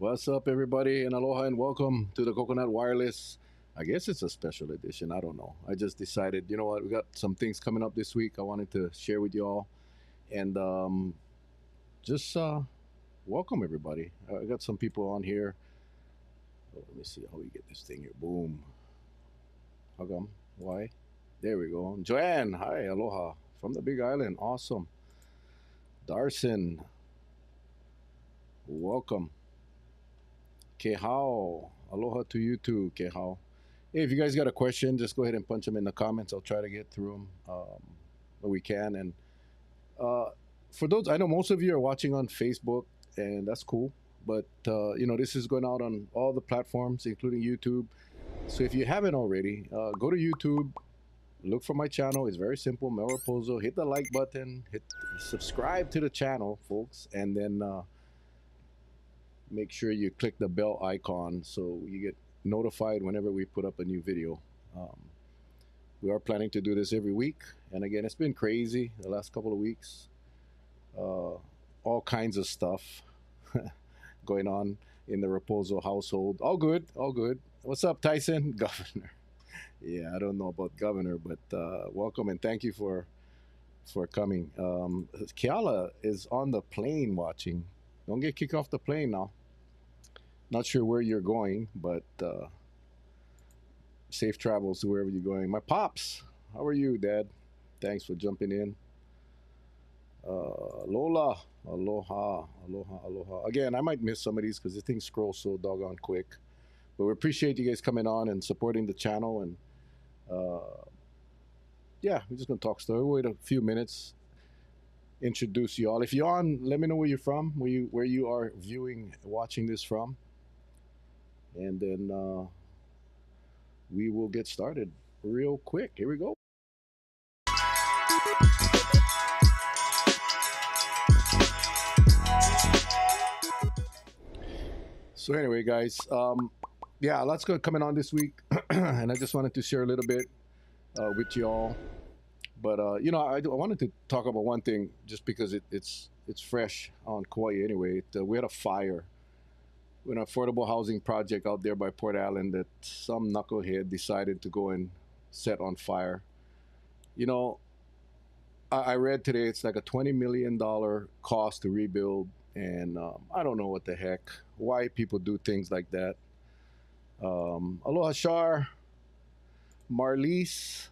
What's up, everybody, and aloha and welcome to the Coconut Wireless. I guess it's a special edition. I don't know. I just decided, you know what, we got some things coming up this week I wanted to share with y'all. And just welcome, everybody. I got some people on here. Oh, let me see how we get this thing here. Boom. How come? Why? There we go. Joanne, hi, aloha. From the Big Island. Awesome. Darson, welcome. Kehao, aloha to you too, Kehao. Hey, if you guys got a question, just go ahead and punch them in the comments. I'll try to get through them when we can. And uh, for those, I know most of you are watching on Facebook, and that's cool. But this is going out on all the platforms, including YouTube. So if you haven't already, go to YouTube, look for my channel. It's very simple, Mel Rapozo. Hit the like button, hit subscribe to the channel, folks, and then make sure you click the bell icon so you get notified whenever we put up a new video. Um, we are planning to do this every week, and again, it's been crazy the last couple of weeks. Uh, all kinds of stuff going on in the Raposo household. All good, all good. What's up, Tyson? Governor. Yeah, I don't know about governor, but welcome and thank you for coming. Kiala is on the plane watching. Don't get kicked off the plane now. Not sure where you're going, but safe travels to wherever you're going. My pops, how are you, Dad? Thanks for jumping in. Lola, aloha, aloha, aloha. Again, I might miss some of these because the thing scrolls so doggone quick. But we appreciate you guys coming on and supporting the channel. And yeah, we're just gonna talk story. We'll wait a few minutes, introduce you all. If you're on, let me know where you're from, where you are viewing, watching this from, and then we will get started real quick. Here we go. So anyway, guys, yeah, lots good coming on this week, and I just wanted to share a little bit with y'all. But I wanted to talk about one thing just because it's fresh on Kauai anyway. We had a fire with an affordable housing project out there by Port Allen that some knucklehead decided to go and set on fire. You know, I read today it's like a $20 million cost to rebuild, and I don't know what the heck why people do things like that. Aloha Shar, Marlise,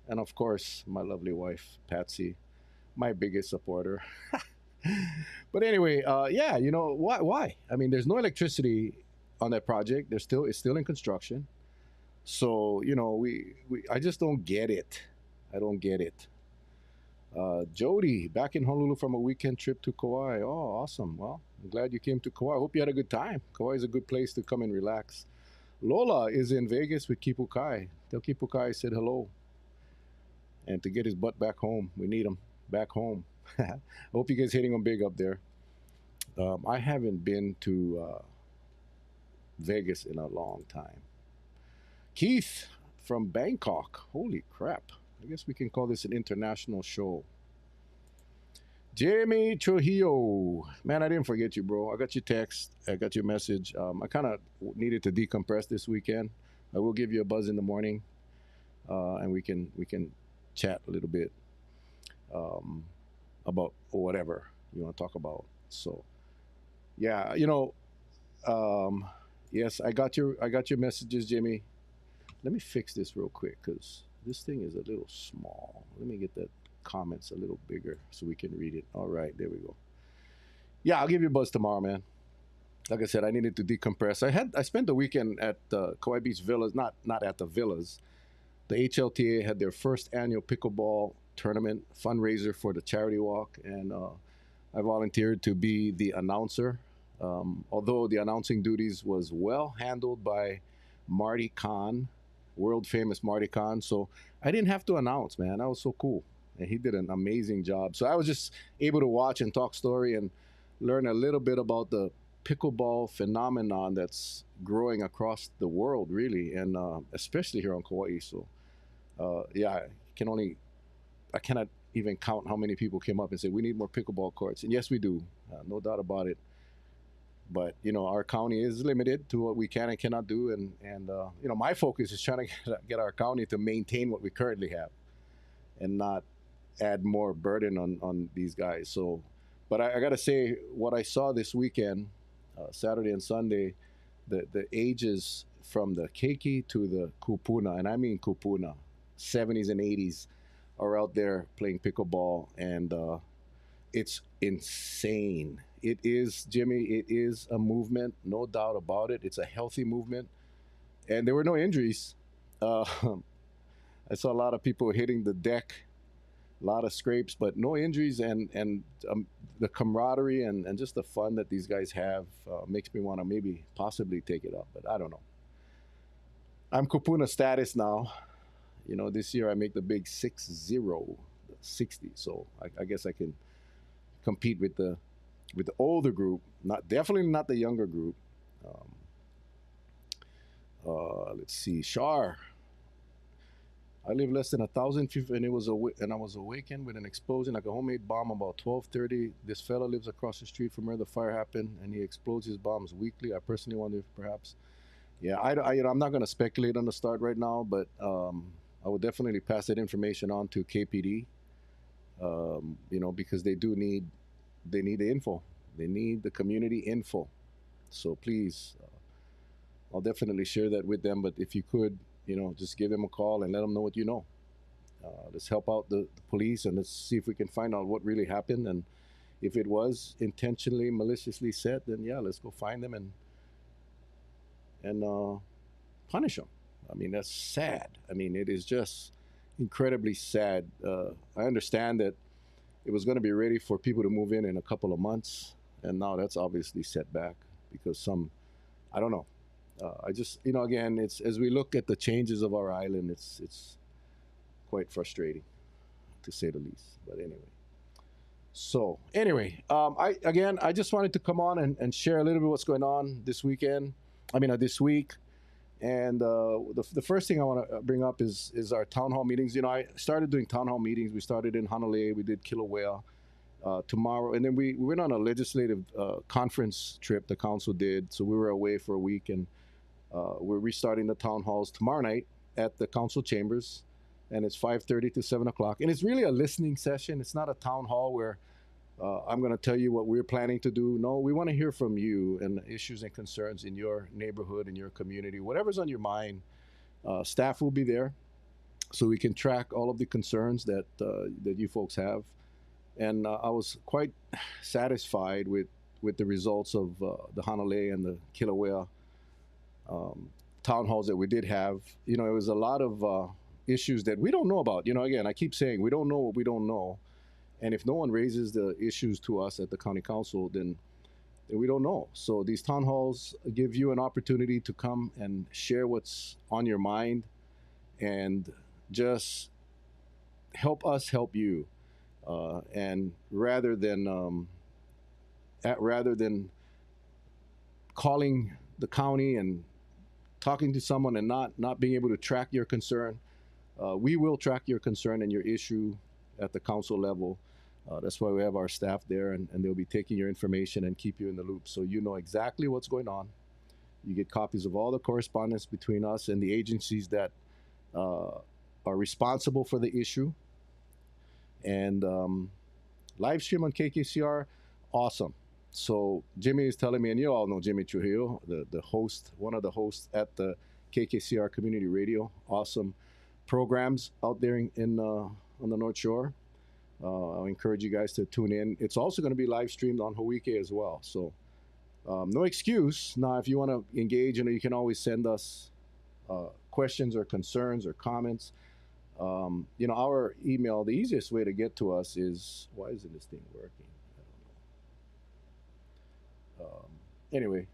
and of course my lovely wife Patsy, my biggest supporter. But anyway, yeah, why? Why? I mean, there's no electricity on that project. It's still in construction. So we I just don't get it. I don't get it. Jody, back in Honolulu from a weekend trip to Kauai. Oh, awesome. Well, I'm glad you came to Kauai. I hope you had a good time. Kauai is a good place to come and relax. Lola is in Vegas with Kipukai. Tell Kipukai I said hello. And to get his butt back home, we need him back home. I hope you guys hitting him big up there. I haven't been to Vegas in a long time. Keith from Bangkok. Holy crap. I guess we can call this an international show. Jamie Trujillo. Man, I didn't forget you, bro. I got your text. I got your message. I kind of needed to decompress this weekend. I will give you a buzz in the morning, and we can chat a little bit about whatever you want to talk about. So, yeah, um, yes, I got your messages, Jimmy. Let me fix this real quick because this thing is a little small. Let me get the comments a little bigger so we can read it. All right, there we go. Yeah, I'll give you a buzz tomorrow, man. Like I said, I needed to decompress. I spent the weekend at Kauai Beach Villas, not at the villas. The HLTA had their first annual pickleball tournament fundraiser for the charity walk, and I volunteered to be the announcer. Although the announcing duties was well handled by Marty Khan, world famous Marty Khan, so I didn't have to announce. Man, that was so cool, and he did an amazing job. So I was just able to watch and talk story and learn a little bit about the pickleball phenomenon that's growing across the world, really, and especially here on Kauai. So yeah, I cannot even count how many people came up and said we need more pickleball courts, and yes, we do, no doubt about it. But our county is limited to what we can and cannot do, and my focus is trying to get our county to maintain what we currently have and not add more burden on these guys. So, but I got to say, what I saw this weekend, Saturday and Sunday, the ages from the keiki to the kupuna, and I mean kupuna, 70s and 80s, are out there playing pickleball, and it's insane. It is, Jimmy. It is a movement, no doubt about it. It's a healthy movement, and there were no injuries. Uh, I saw a lot of people hitting the deck, a lot of scrapes, but no injuries, and the camaraderie and just the fun that these guys have makes me want to maybe possibly take it up, but I don't know. I'm Kupuna status now. This year I make the big 6-0, 60. So I guess I can compete with the older group, not definitely not the younger group. Um, let's see, Shar. I live less than 1,000 feet, and and I was awakened with an explosion like a homemade bomb about 12:30. This fella lives across the street from where the fire happened, and he explodes his bombs weekly. I personally wonder if perhaps, yeah, I'm not going to speculate on the start right now, but I would definitely pass that information on to KPD. Because they need the info, they need the community info. So please, I'll definitely share that with them. But if you could, just give them a call and let them know what you know. Let's help out the police, and let's see if we can find out what really happened. And if it was intentionally, maliciously set, then yeah, let's go find them and punish them. I mean, that's sad. I mean, it is just incredibly sad. I understand that it was going to be ready for people to move in a couple of months, and now that's obviously set back because I don't know. I just, again, it's as we look at the changes of our island, it's quite frustrating, to say the least. But anyway, so anyway, I just wanted to come on and share a little bit what's going on this weekend. I mean, this week. And the first thing I want to bring up is our town hall meetings. I started doing town hall meetings. We started in Honolulu. We did Kilauea tomorrow. And then we went on a legislative conference trip, the council did. So we were away for a week. And we're restarting the town halls tomorrow night at the council chambers. And it's 5:30 to 7 o'clock. And it's really a listening session. It's not a town hall where I'm going to tell you what we're planning to do. No, we want to hear from you and issues and concerns in your neighborhood, in your community, whatever's on your mind. Staff will be there, so we can track all of the concerns that you folks have. And I was quite satisfied with the results of the Hanalei and the Kilauea town halls that we did have. It was a lot of issues that we don't know about. Again, I keep saying we don't know what we don't know. And if no one raises the issues to us at the county council, then we don't know. So these town halls give you an opportunity to come and share what's on your mind and just help us help you. And rather than calling the county and talking to someone and not being able to track your concern, we will track your concern and your issue at the council level. That's why we have our staff there, and they'll be taking your information and keep you in the loop so you know exactly what's going on. You get copies of all the correspondence between us and the agencies that are responsible for the issue. And live stream on KKCR, awesome. So Jimmy is telling me, and you all know Jimmy Trujillo, the host, one of the hosts at the KKCR Community Radio. Awesome programs out there on the North Shore. I'll encourage you guys to tune in. It's also going to be live streamed on Hawaii as well. So no excuse. Now, if you want to engage, you can always send us questions or concerns or comments. Our email, the easiest way to get to us is, why isn't this thing working? I don't know. Anyway,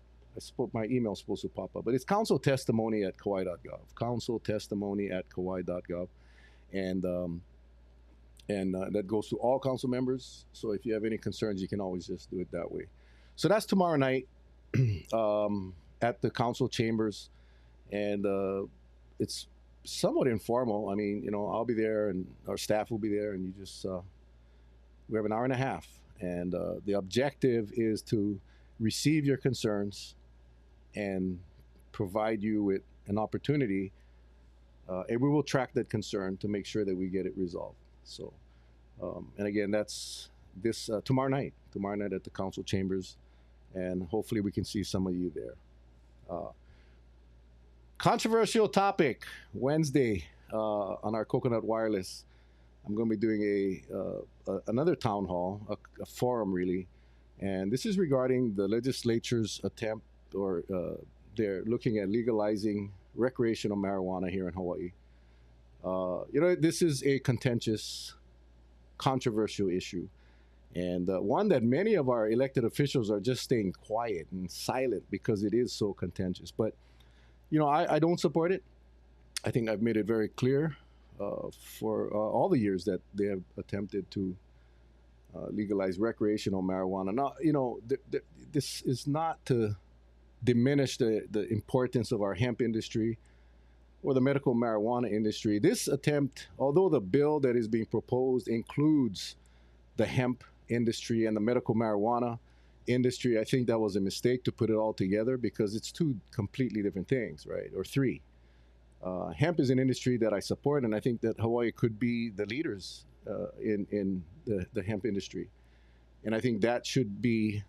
my email's supposed to pop up, but it's counciltestimony@kauai.gov. Counciltestimony@kauai.gov. And that goes to all council members. So if you have any concerns, you can always just do it that way. So that's tomorrow night at the council chambers, and it's somewhat informal. I mean, I'll be there, and our staff will be there, and we have an hour and a half, and the objective is to receive your concerns and provide you with an opportunity, and we will track that concern to make sure that we get it resolved. So, and again, that's this tomorrow night at the council chambers, and hopefully we can see some of you there. Uh, Controversial topic Wednesday on our Coconut Wireless. I'm going to be doing another town hall, a forum really, and this is regarding the legislature's attempt, or they're looking at legalizing recreational marijuana here in Hawaii. This is a contentious, controversial issue, and one that many of our elected officials are just staying quiet and silent because it is so contentious. But I don't support it. I think I've made it very clear for all the years that they have attempted to legalize recreational marijuana. Now, this is not to diminish the importance of our hemp industry or the medical marijuana industry. This attempt, although the bill that is being proposed includes the hemp industry and the medical marijuana industry, I think that was a mistake to put it all together because it's two completely different things, right? Or three. Hemp is an industry that I support, and I think that Hawaii could be the leaders in the hemp industry. And I think that should be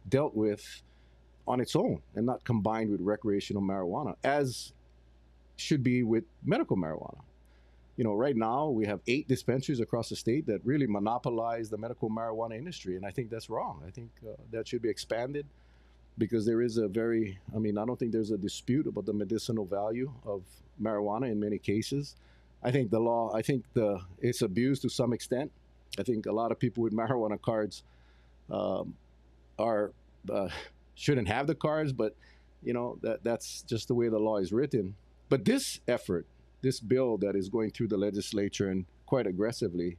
dealt with on its own and not combined with recreational marijuana, as should be with medical marijuana. Right now we have 8 dispensaries across the state that really monopolize the medical marijuana industry, and I think that's wrong. I think that should be expanded because there is I don't think there's a dispute about the medicinal value of marijuana in many cases. I think it's abused to some extent. I think a lot of people with marijuana cards are shouldn't have the cards, but that's just the way the law is written. But this bill that is going through the legislature and quite aggressively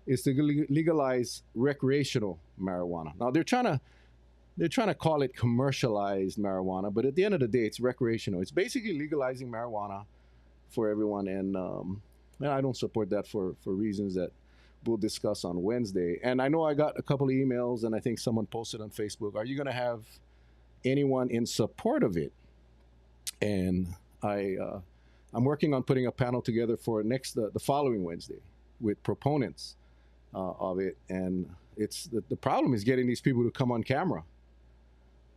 is to legalize recreational marijuana. Now they're trying to call it commercialized marijuana, but at the end of the day, it's recreational. It's basically legalizing marijuana for everyone, and I don't support that for reasons that we'll discuss on Wednesday. And I know I got a couple of emails, and I think someone posted on Facebook, are you going to have anyone in support of it? And I'm working on putting a panel together for the following Wednesday with proponents of it, and it's the problem is getting these people to come on camera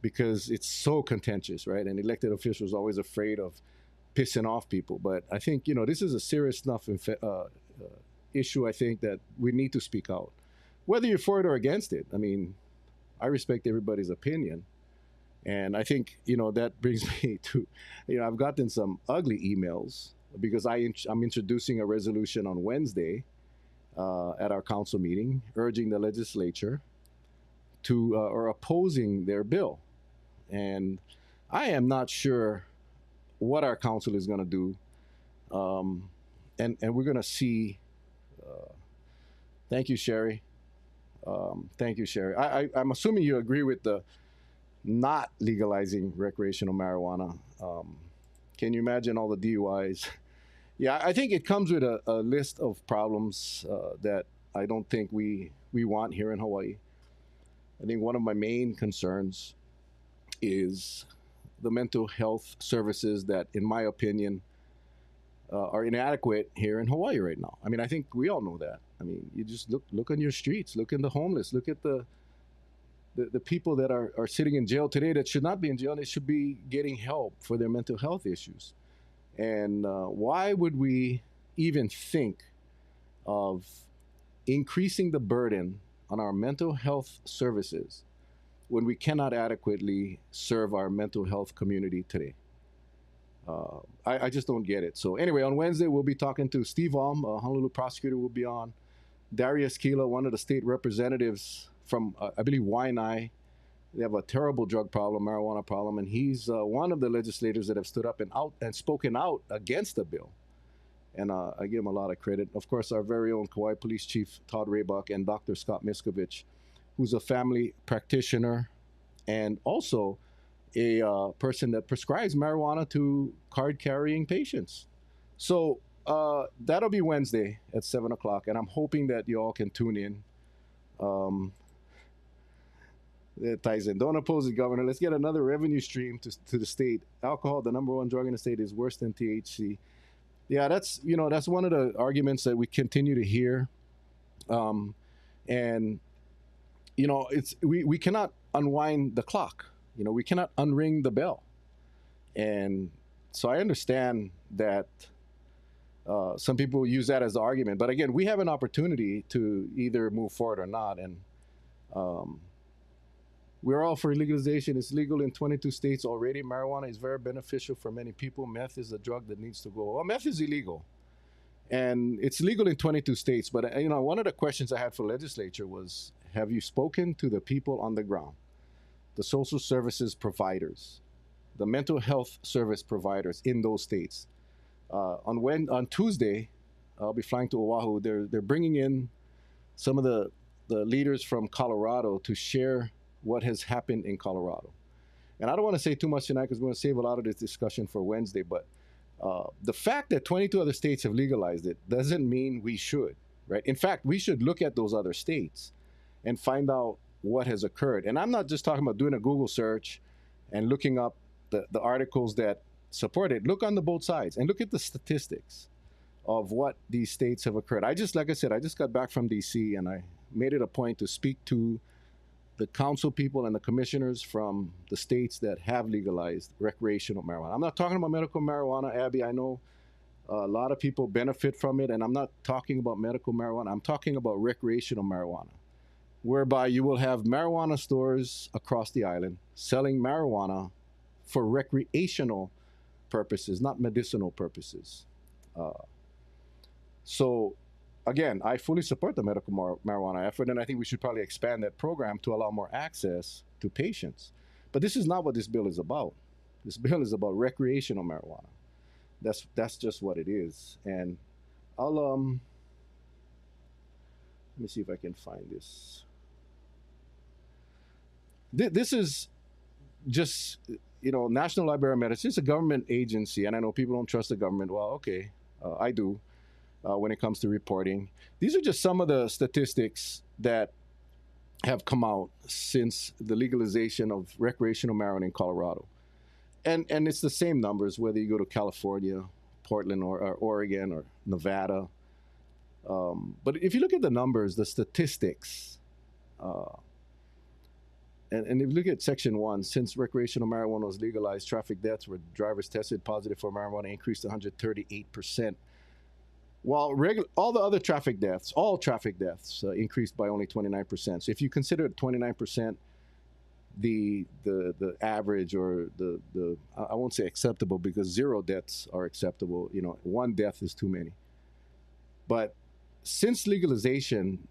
because it's so contentious, right? And elected officials are always afraid of pissing off people. But I think this is a serious enough issue. I think that we need to speak out, whether you're for it or against it. I mean, I respect everybody's opinion. And I think, that brings me to, I've gotten some ugly emails because I'm introducing a resolution on Wednesday at our council meeting urging the legislature to, or opposing their bill. And I am not sure what our council is going to do. And we're going to see. Thank you, Sherry. Thank you, Sherry. I'm assuming you agree with the not legalizing recreational marijuana. Can you imagine all the DUIs? Yeah, I think it comes with a list of problems that I don't think we want here in Hawaii. I think one of my main concerns is the mental health services that, in my opinion, are inadequate here in Hawaii right now. I mean, I think we all know that. I mean, you just look on your streets, look in the homeless, look at the people that are sitting in jail today that should not be in jail. They should be getting help for their mental health issues. And why would we even think of increasing the burden on our mental health services when we cannot adequately serve our mental health community today? I just don't get it. So anyway, on Wednesday, we'll be talking to Steve Alm, a Honolulu prosecutor, will be on. Darius Kila, one of the state representatives from, I believe, Waianae. They have a terrible drug problem, marijuana problem, and he's one of the legislators that have stood up and spoken out against the bill. And I give him a lot of credit. Of course, our very own Kauai Police Chief Todd Raybuck and Dr. Scott Miskovich, who's a family practitioner and also a person that prescribes marijuana to card-carrying patients. So that'll be Wednesday at 7 o'clock, and I'm hoping that you all can tune in. Tyson, don't oppose the governor. Let's get another revenue stream to the state. Alcohol, the number one drug in the state, is worse than THC. Yeah, that's one of the arguments that we continue to hear. Um, and we cannot unwind the clock. We cannot unring the bell. And so I understand that some people use that as the argument. But again, we have an opportunity to either move forward or not. And um, we're all for legalization. It's legal in 22 states already. Marijuana is very beneficial for many people. Meth is a drug that needs to go. Well, meth is illegal, and it's legal in 22 states. But one of the questions I had for legislature was, have you spoken to the people on the ground, the social services providers, the mental health service providers in those states? On Tuesday, I'll be flying to Oahu. They're bringing in some of the leaders from Colorado to share what has happened in Colorado. And I don't want to say too much tonight because we're going to save a lot of this discussion for Wednesday. But the fact that 22 other states have legalized it doesn't mean we should, right? In fact, we should look at those other states and find out what has occurred. And I'm not just talking about doing a Google search and looking up the articles that support it. Look on the both sides and look at the statistics of what these states have occurred. Like I said, I just got back from DC, and I made it a point to speak to the council people and the commissioners from the states that have legalized recreational marijuana. I'm not talking about medical marijuana, Abby. I know a lot of people benefit from it, and I'm not talking about medical marijuana. I'm talking about recreational marijuana, whereby you will have marijuana stores across the island selling marijuana for recreational purposes, not medicinal purposes. Uh, so, again, I fully support the medical marijuana effort, and I think we should probably expand that program to allow more access to patients. But this is not what this bill is about. This bill is about recreational marijuana. That's just what it is. And I'll let me see if I can find this. This is just National Library of Medicine. It's a government agency, and I know people don't trust the government. Well, okay, I do when it comes to reporting. These are just some of the statistics that have come out since the legalization of recreational marijuana in Colorado, and it's the same numbers whether you go to California, Portland, or Oregon, or Nevada. But if you look at the numbers, the statistics. And if you look at Section 1, since recreational marijuana was legalized, traffic deaths where drivers tested positive for marijuana increased 138%. While all the other traffic deaths, increased by only 29%. So if you consider 29% the average, or the I won't say acceptable, because 0 deaths are acceptable. 1 death is too many. But since legalization,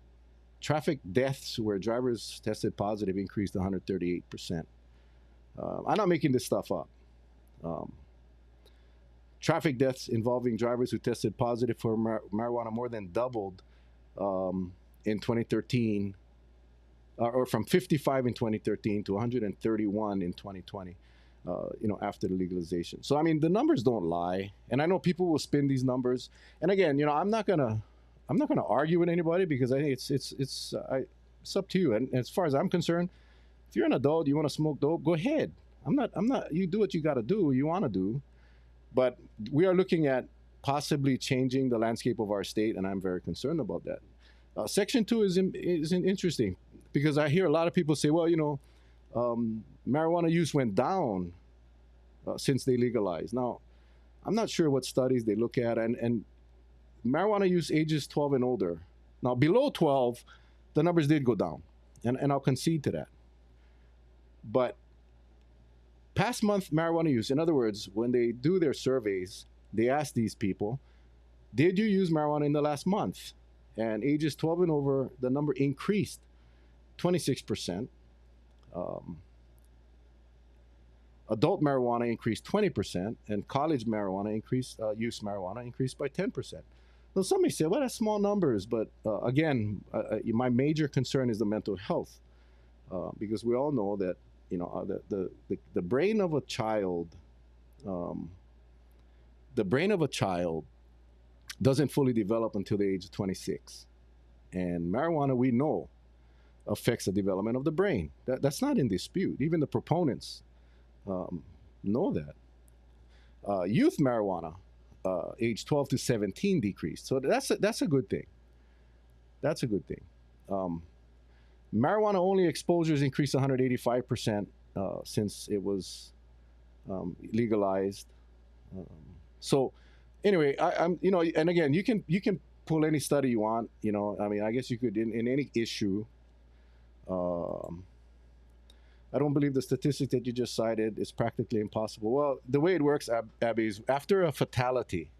traffic deaths where drivers tested positive increased 138%. I'm not making this stuff up. Traffic deaths involving drivers who tested positive for marijuana more than doubled in 2013, or from 55 in 2013 to 131 in 2020. After the legalization. So I mean, the numbers don't lie, and I know people will spin these numbers. And again, I'm not gonna argue with anybody, because I think it's up to you. And as far as I'm concerned, if you're an adult, you want to smoke dope, go ahead. I'm not. You do what you got to do, you want to do. But we are looking at possibly changing the landscape of our state, and I'm very concerned about that. Section 2 is interesting, because I hear a lot of people say, well, marijuana use went down since they legalized. Now, I'm not sure what studies they look at, and marijuana use ages 12 and older. Now, below 12, the numbers did go down, and I'll concede to that. But past month marijuana use, in other words, when they do their surveys, they ask these people, did you use marijuana in the last month? And ages 12 and over, the number increased 26%. Adult marijuana increased 20%, and college marijuana use marijuana increased by 10%. Now, some may say, well, that's small numbers, but again, my major concern is the mental health, because we all know that the brain of a child, doesn't fully develop until the age of 26, and marijuana, we know, affects the development of the brain. That's not in dispute. Even the proponents um, know that. Youth marijuana, age 12 to 17, decreased. So that's a good thing. That's a good thing. Um, Marijuana only exposures increased 185% since it was legalized. Um, so anyway, I'm and again, you can pull any study you want. I mean, I guess you could in any issue. Um, I don't believe the statistic that you just cited is practically impossible. Well, the way it works, Abby, is after a fatality,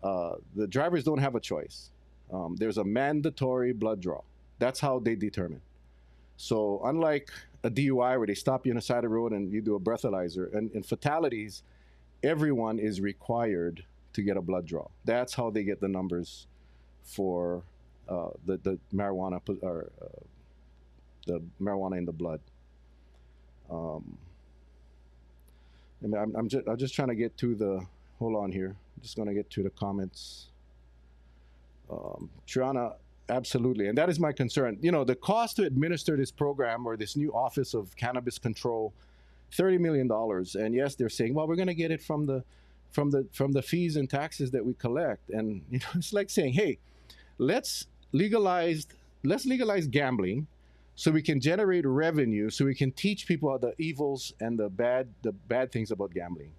the drivers don't have a choice. There's a mandatory blood draw. That's how they determine. So unlike a DUI where they stop you on the side of the road and you do a breathalyzer, and in fatalities, everyone is required to get a blood draw. That's how they get the numbers for the marijuana or the marijuana in the blood. Um, I'm just trying to get to the. Hold on here. I'm just gonna get to the comments. Triana, absolutely, and that is my concern. The cost to administer this program or this new Office of Cannabis Control, $30 million, and yes, they're saying, well, we're going to get it from the fees and taxes that we collect, and it's like saying, hey, let's legalize let's legalize gambling, so we can generate revenue, so we can teach people the evils and the bad things about gambling.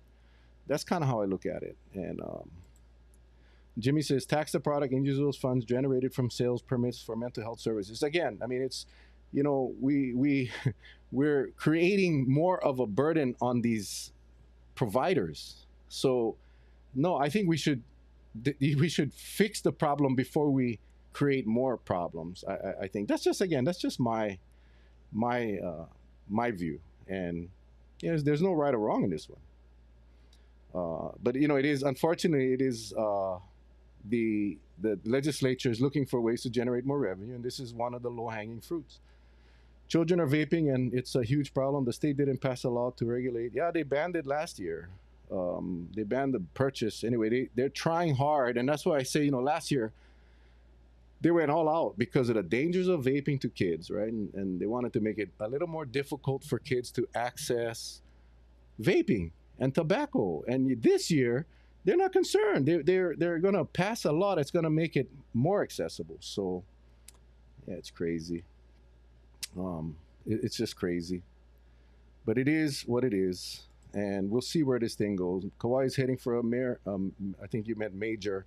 That's kind of how I look at it, and Jimmy says tax the product and use those funds generated from sales permits for mental health services. Again, I mean, it's we we're creating more of a burden on these providers. So no, I think we should fix the problem before we create more problems. I think that's just my view, and there's no right or wrong in this one. But it is unfortunately it is the legislature is looking for ways to generate more revenue, and this is one of the low hanging fruits. Children are vaping, and it's a huge problem. The state didn't pass a law to regulate. Yeah, they banned it last year. They banned the purchase. Anyway, they're trying hard, and that's why I say, last year they went all out because of the dangers of vaping to kids, right? And they wanted to make it a little more difficult for kids to access vaping and tobacco. And this year, they're not concerned. They're going to pass a law that's going to make it more accessible. So, yeah, it's crazy. It's just crazy. But it is what it is, and we'll see where this thing goes. Kauai is heading for a mayor. I think you meant major.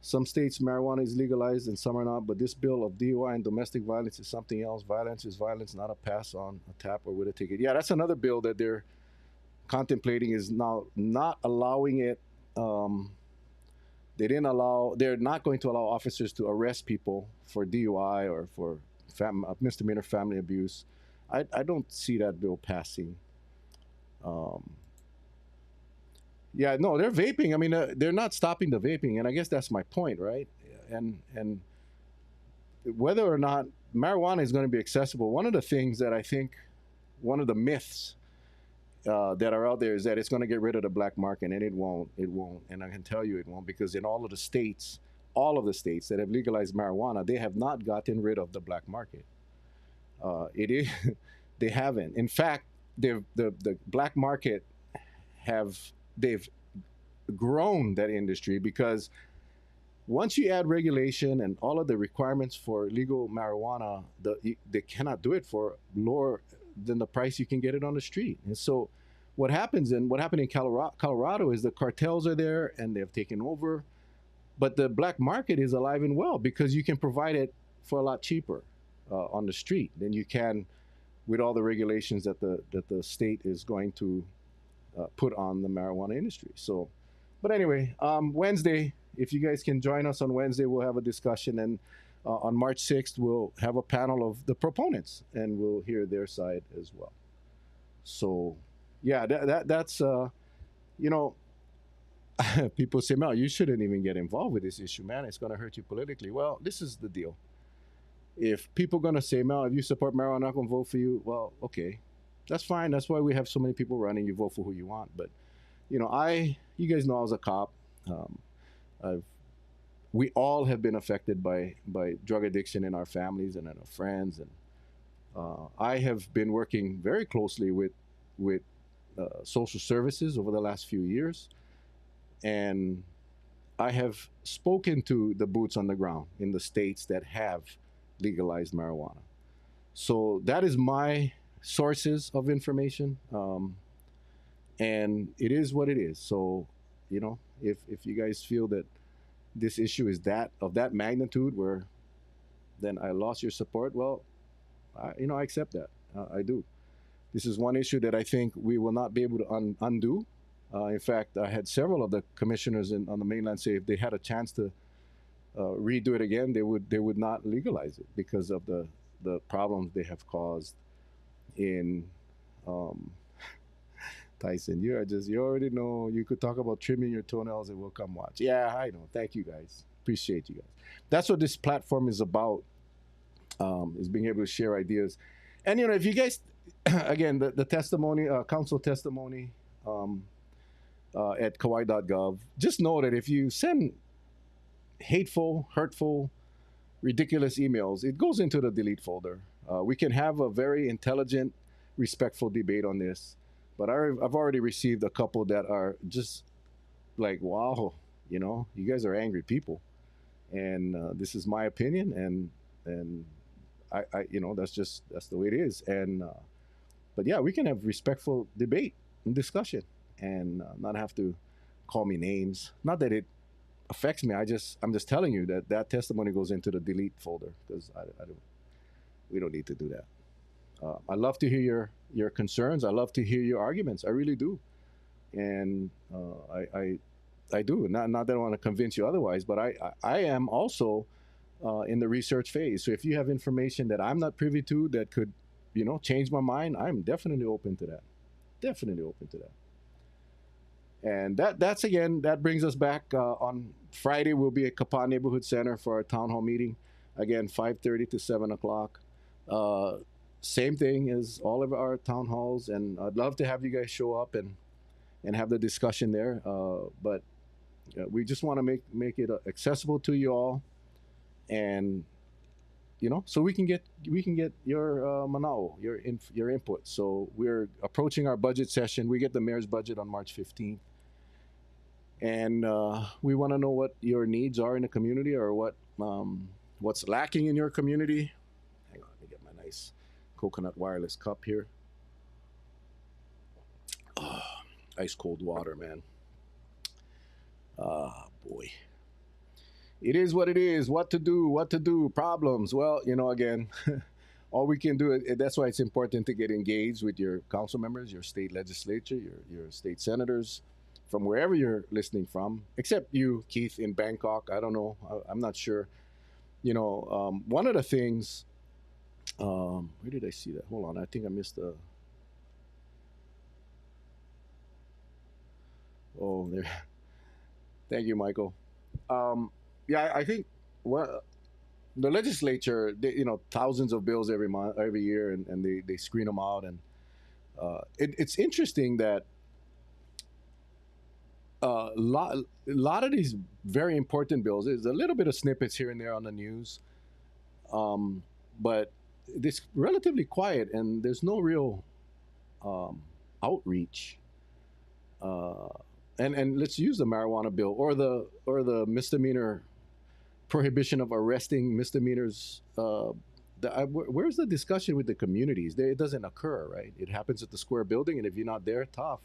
Some states marijuana is legalized and some are not, but this bill of DUI and domestic violence is something else. Violence is violence, not a pass on, a tap, or with a ticket. Yeah, that's another bill that they're contemplating, is now not allowing it. They're not going to allow officers to arrest people for DUI or for misdemeanor family abuse. I don't see that bill passing. Um, yeah, no, they're vaping. I mean, they're not stopping the vaping, and I guess that's my point, right? And whether or not marijuana is going to be accessible, one of the things that I think, one of the myths that are out there is that it's going to get rid of the black market, and it won't. It won't, and I can tell you it won't, because in all of the states that have legalized marijuana, they have not gotten rid of the black market. It is they haven't. In fact, the black market they've grown that industry, because once you add regulation and all of the requirements for legal marijuana, they cannot do it for lower than the price you can get it on the street. And so what happened in Colorado is the cartels are there and they've taken over, but the black market is alive and well because you can provide it for a lot cheaper on the street than you can with all the regulations that the state is going to put on the marijuana industry. So, but anyway, Wednesday, if you guys can join us on Wednesday, we'll have a discussion, and on March 6th, we'll have a panel of the proponents, and we'll hear their side as well. So, yeah, that's you know, people say, Mel, you shouldn't even get involved with this issue, man. It's going to hurt you politically. Well, this is the deal. If people are going to say, Mel, if you support marijuana, I'm not going to vote for you. Well, okay, that's fine. That's why we have so many people running. You vote for who you want. But, you guys know I was a cop. I've we all have been affected by drug addiction in our families and in our friends, and I have been working very closely with social services over the last few years, and I have spoken to the boots on the ground in the states that have legalized marijuana. So that is my sources of information, and it is what it is. So, if you guys feel that this issue is that of that magnitude, where then I lost your support, well, I accept that. I do. This is one issue that I think we will not be able to undo. In fact, I had several of the commissioners on the mainland say if they had a chance to redo it again, they would not legalize it because of the problems they have caused in. Um, Tyson, you already know. You could talk about trimming your toenails and we'll come watch. Yeah, I know. Thank you guys. Appreciate you guys. That's what this platform is about. Is being able to share ideas, and if you guys, again, the testimony, council testimony, at Kauai.gov, just know that if you send hateful, hurtful, ridiculous emails, it goes into the delete folder. We can have a very intelligent, respectful debate on this, but I've already received a couple that are just like, wow, you guys are angry people, and this is my opinion, and that's the way it is, and but yeah, we can have respectful debate and discussion, and not have to call me names. Not that it affects me. I'm just telling you that that testimony goes into the delete folder because I don't. We don't need to do that. I love to hear your concerns. I love to hear your arguments. I really do, and I do. Not that I want to convince you otherwise, but I am also in the research phase. So if you have information that I'm not privy to that could, change my mind, I'm definitely open to that. Definitely open to that. And that's again, that brings us back on Friday. We'll be at Kapaa Neighborhood Center for our town hall meeting. Again, 5:30 to 7 o'clock. Uh, Same thing as all of our town halls, and I'd love to have you guys show up and have the discussion there. But we just want to make it accessible to you all, and so we can get your manao, your input. So we're approaching our budget session. We get the mayor's budget on March 15th, and we want to know what your needs are in the community, or what's lacking in your community. Hang on, let me get my nice coconut wireless cup here. Oh, ice cold water, man. Ah, boy. It is what it is. What to do? What to do? Problems. Well, again, all we can do. That's why it's important to get engaged with your council members, your state legislature, your state senators, from wherever you're listening from. Except you, Keith, in Bangkok. I don't know. I'm not sure. One of the things. Where did I see that? Hold on. I think I missed the. Oh, there. Thank you, Michael. Yeah, I think well, the legislature, thousands of bills every month, every year, and they screen them out, and it's interesting that a lot of these very important bills. There's a little bit of snippets here and there on the news, um, but it's relatively quiet, and there's no real um, outreach. Uh, and let's use the marijuana bill or the misdemeanor prohibition of arresting misdemeanors. Where's the discussion with the communities? It doesn't occur, right? It happens at the square building, and if you're not there, tough.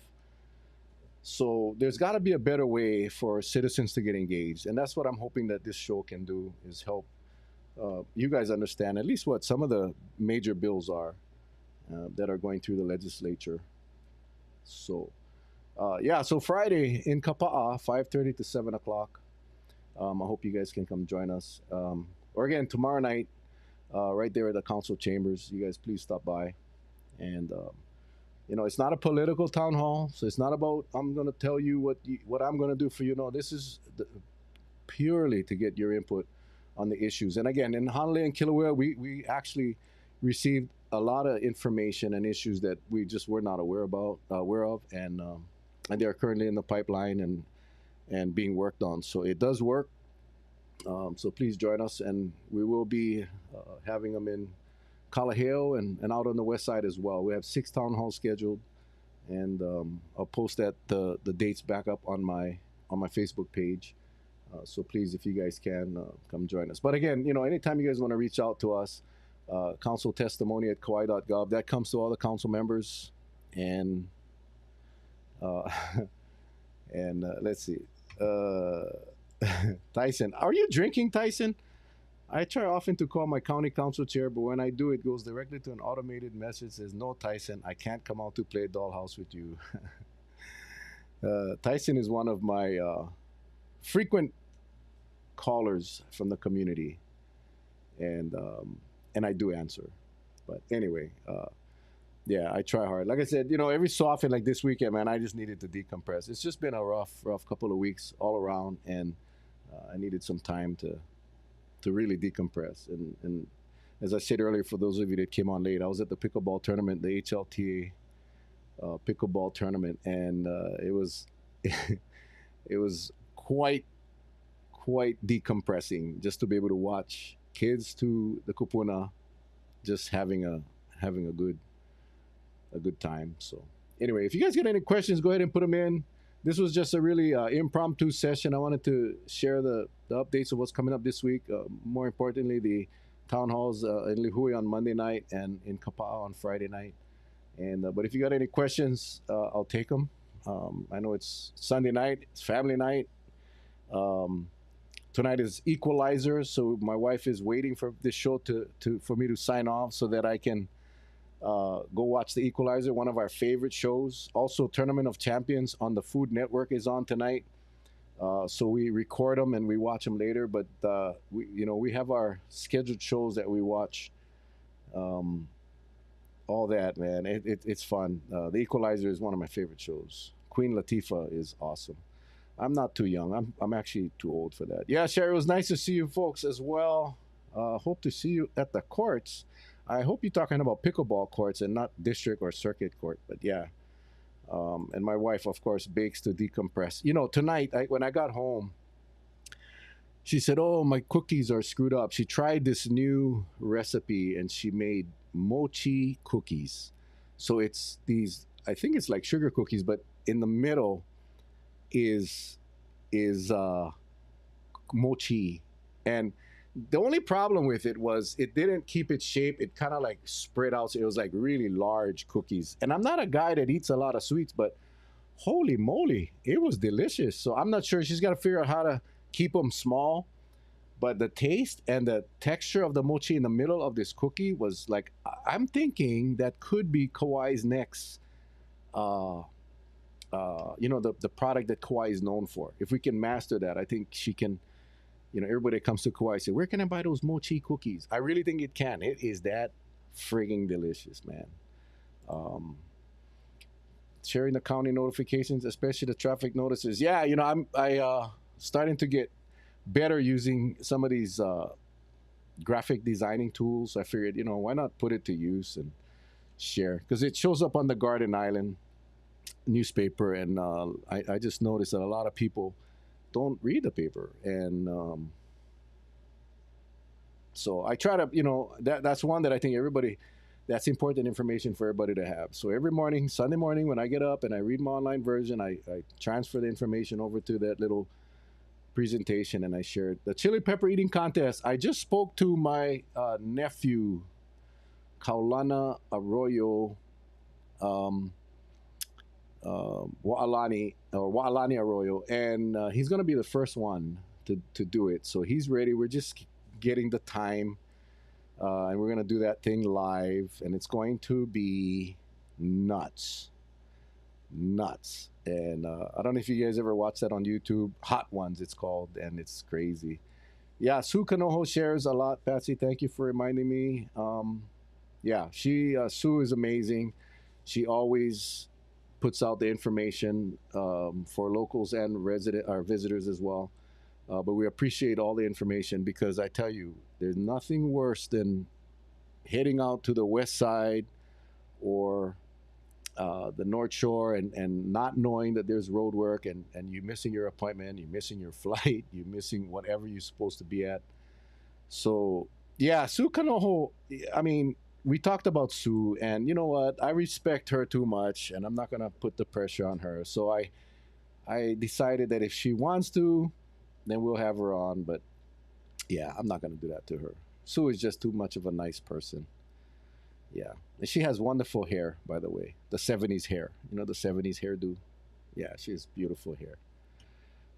So there's got to be a better way for citizens to get engaged, and that's what I'm hoping that this show can do, is help you guys understand at least what some of the major bills are that are going through the legislature. So yeah, so Friday in Kapaa, 5:30 to 7 o'clock. I hope you guys can come join us. Or again, tomorrow night, right there at the council chambers. You guys please stop by. And it's not a political town hall, so it's not about I'm going to tell you what I'm going to do for you. No, this is purely to get your input on the issues. And again, in Honolulu and Kilauea, we actually received a lot of information and issues that we just were not aware of, and they are currently in the pipeline and being worked on. So it does work. So please join us, and we will be having them in Kalaheo and out on the west side as well. We have 6 town halls scheduled, and I'll post that the dates back up on my Facebook page. So please, if you guys can, come join us. But again, anytime you guys want to reach out to us, council testimony at kauai.gov, that comes to all the council members. And uh, and let's see. Uh, Tyson, are you drinking, Tyson? I try often to call my county council chair, but when I do, it goes directly to an automated message that says, "No, Tyson, I can't come out to play dollhouse with you." Tyson is one of my frequent callers from the community, and I do answer. But anyway, yeah, I try hard. Like I said, every so often, like this weekend, man, I just needed to decompress. It's just been a rough couple of weeks all around, and I needed some time to really decompress. And as I said earlier, for those of you that came on late, I was at the pickleball tournament, the HLTA pickleball tournament, and it was it was quite decompressing just to be able to watch kids to the kupuna just having a good time. So anyway, if you guys got any questions, go ahead and put them in. This was just a really impromptu session. I wanted to share the updates of what's coming up this week. More importantly, the town halls in Lihui on Monday night and in Kapaa on Friday night. And but if you got any questions, I'll take them. I know it's Sunday night, it's family night. Um, Tonight is Equalizer, so my wife is waiting for this show for me to sign off so that I can go watch the Equalizer, one of our favorite shows. Also, Tournament of Champions on the Food Network is on tonight. So we record them and we watch them later. But we have our scheduled shows that we watch. All that, man, it's fun. The Equalizer is one of my favorite shows. Queen Latifah is awesome. I'm not too young. I'm actually too old for that. Yeah, Sherry, it was nice to see you folks as well. Hope to see you at the courts. I hope you're talking about pickleball courts and not district or circuit court. But yeah, and my wife, of course, bakes to decompress. Tonight when I got home, she said, "Oh, my cookies are screwed up." She tried this new recipe and she made mochi cookies. So it's these. I think it's like sugar cookies, but in the middle is is mochi. And the only problem with it was it didn't keep its shape. It kind of like spread out, so it was like really large cookies. And I'm not a guy that eats a lot of sweets, but holy moly, it was delicious. So I'm not sure, she's got to figure out how to keep them small, but the taste and the texture of the mochi in the middle of this cookie was like, I'm thinking that could be Kauai's next uh the product that Kauai is known for. If we can master that, I think she can. Everybody that comes to Kauai say, "Where can I buy those mochi cookies?" I really think it can. It is that frigging delicious, man. Um, Sharing the county notifications, especially the traffic notices. Yeah, I starting to get better using some of these graphic designing tools. I figured, why not put it to use and share, because it shows up on the Garden Island newspaper, and I just noticed that a lot of people don't read the paper, and so I try to, that's one that I think that's important information for everybody to have. So every morning, Sunday morning, when I get up and I read my online version, I transfer the information over to that little presentation and I share it. The chili pepper eating contest. I just spoke to my nephew, Kaulana Arroyo, um, Wa'alani Arroyo, and he's going to be the first one to do it. So he's ready. We're just getting the time, and we're going to do that thing live, and it's going to be nuts. Nuts. And I don't know if you guys ever watched that on YouTube. Hot Ones, it's called, and it's crazy. Yeah, Sue Kanoho shares a lot. Patsy, thank you for reminding me. Yeah, Sue is amazing. She always puts out the information for locals and visitors as well. But we appreciate all the information, because I tell you, there's nothing worse than heading out to the west side or the North Shore and not knowing that there's road work, and you missing your appointment, you're missing your flight, you're missing whatever you're supposed to be at. So yeah, Sukanoho, I mean, we talked about Sue, and you know what? I respect her too much, and I'm not gonna put the pressure on her. So I decided that if she wants to, then we'll have her on. But yeah, I'm not gonna do that to her. Sue is just too much of a nice person. Yeah, and she has wonderful hair, by the way. The '70s hair, you know, the '70s hairdo. Yeah, she has beautiful hair.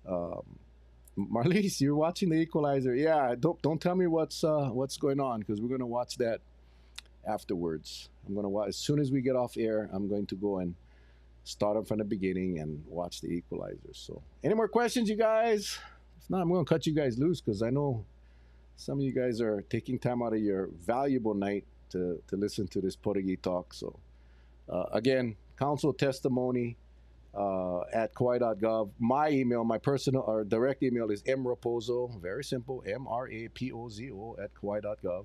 Um, Marlies, you're watching The Equalizer. Yeah, don't tell me what's going on because we're gonna watch that afterwards. I'm gonna watch as soon as we get off air. I'm going to go and start up from the beginning and watch The Equalizer. So, any more questions, you guys? If not, I'm gonna cut you guys loose because I know some of you guys are taking time out of your valuable night to listen to this Portuguese talk. So, again, council testimony at Kauai.gov. My email, my personal or direct email is mrapozo, very simple, MRAPOZO at Kauai.gov.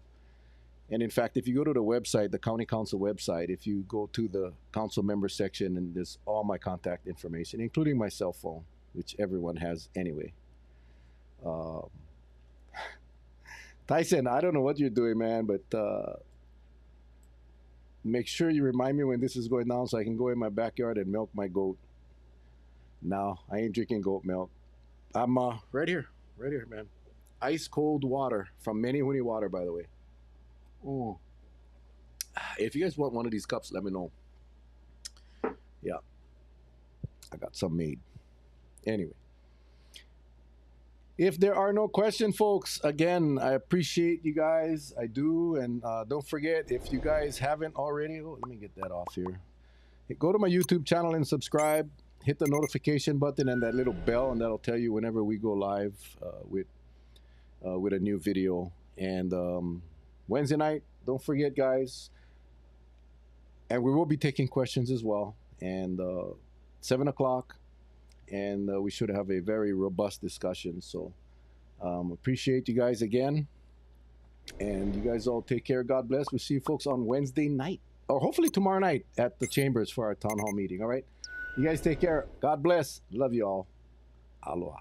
And in fact, if you go to the website, the county council website, if you go to the council member section, and there's all my contact information, including my cell phone, which everyone has anyway. Um, Tyson, I don't know what you're doing, man, but make sure you remind me when this is going down so I can go in my backyard and milk my goat. No, I ain't drinking goat milk. I'm right here, man. Ice cold water from Many Honey Water, by the way. Oh, if you guys want one of these cups, let me know. Yeah, I got some made. Anyway, if there are no questions, folks, again, I appreciate you guys. I do. And don't forget, if you guys haven't already, let me get that off here. Go to my YouTube channel and subscribe. Hit the notification button and that little bell, and that'll tell you whenever we go live with a new video. And Wednesday night, don't forget, guys. And we will be taking questions as well. And 7 o'clock. And we should have a very robust discussion. So appreciate you guys again. And you guys all take care. God bless. We'll see you folks on Wednesday night. Or hopefully tomorrow night at the Chambers for our town hall meeting. All right? You guys take care. God bless. Love you all. Aloha.